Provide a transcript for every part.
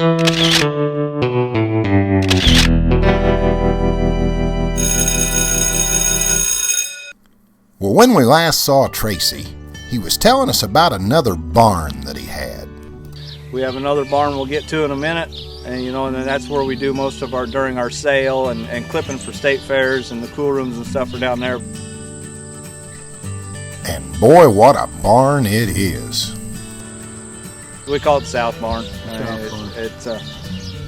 Well, when we last saw Tracy, he was telling us about another barn that he had. We have another barn we'll get to in a minute, and and that's where we do most of during our sale and clipping for state fairs, and the cool rooms and stuff are down there. And boy, what a barn it is. We call it South Barn.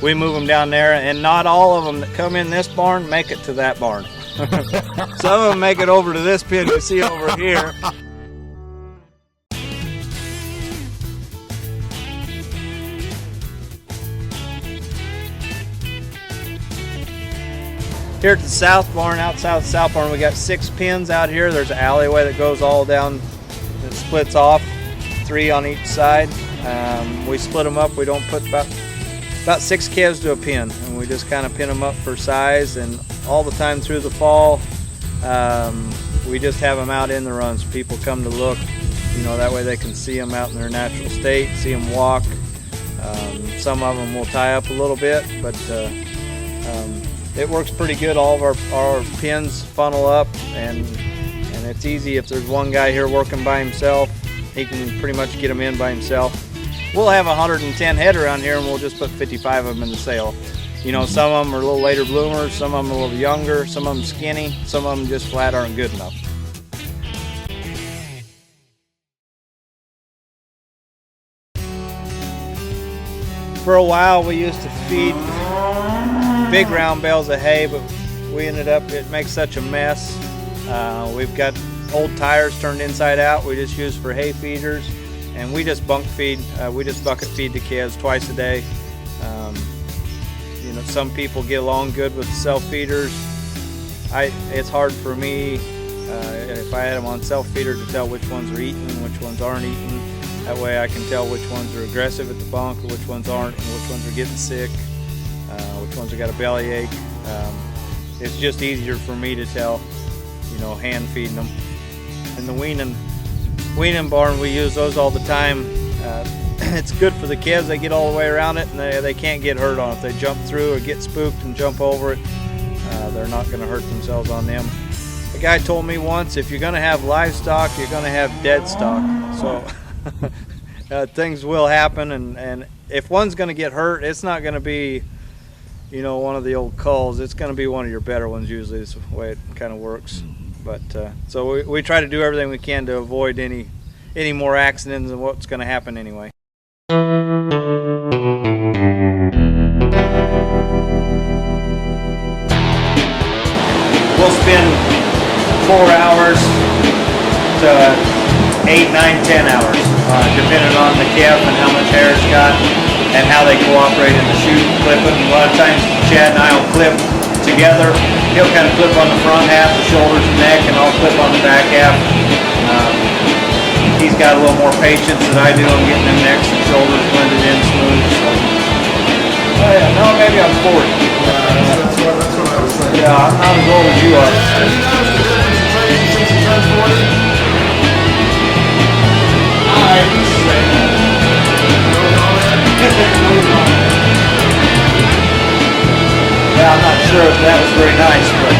We move them down there, and not all of them that come in this barn make it to that barn. Some of them make it over to this pen you see over here. Here at the South Barn, outside the South Barn, we got 6 pens out here. There's an alleyway that goes all down, that splits off, 3 on each side. We split them up. We don't put about 6 calves to a pen, and we just kind of pin them up for size. And all the time through the fall, we just have them out in the run so people come to look. That way they can see them out in their natural state, see them walk. Some of them will tie up a little bit, but it works pretty good. All of our pens funnel up, and it's easy. If there's one guy here working by himself, he can pretty much get them in by himself. We'll have 110 head around here, and we'll just put 55 of them in the sale. Some of them are a little later bloomers, some of them are a little younger, some of them skinny, some of them just flat aren't good enough. For a while we used to feed big round bales of hay, but we ended up, it makes such a mess. We've got old tires turned inside out we just use for hay feeders, and we just bunk feed. We just bucket feed the calves twice a day. Some people get along good with self-feeders. It's hard for me, if I had them on self-feeder, to tell which ones are eating and which ones aren't eating. That way I can tell which ones are aggressive at the bunk or which ones aren't, and which ones are getting sick, which ones have got a bellyache. It's just easier for me to tell, hand feeding them. And the weaning barn, we use those all the time. It's good for the calves. They get all the way around it, and they can't get hurt on it. If they jump through or get spooked and jump over it, they're not going to hurt themselves on them. A guy told me once, if you're going to have livestock, you're going to have dead stock. So things will happen, and if one's going to get hurt, it's not going to be one of the old culls. It's going to be one of your better ones. Usually is the way it kind of works. But so we try to do everything we can to avoid any more accidents than what's going to happen anyway. We'll spend 4 hours to 8, 9, 10 hours, depending on the calf and how much hair it's got and how they cooperate in the shoot clipping. A lot of times Chad and I will clip together. He'll kind of clip on the front half, the shoulders and neck, and I'll clip on the back half. He's got a little more patience than I do on getting them necks and shoulders blended in smooth. So. Oh yeah, no, maybe I'm 40. That's what I was saying. Yeah, I'm not as old as you are. Have you noticed the difference in Tracy since he turned 40? I used to say that. No comment? No comment. Yeah, I'm not sure if that was very nice, but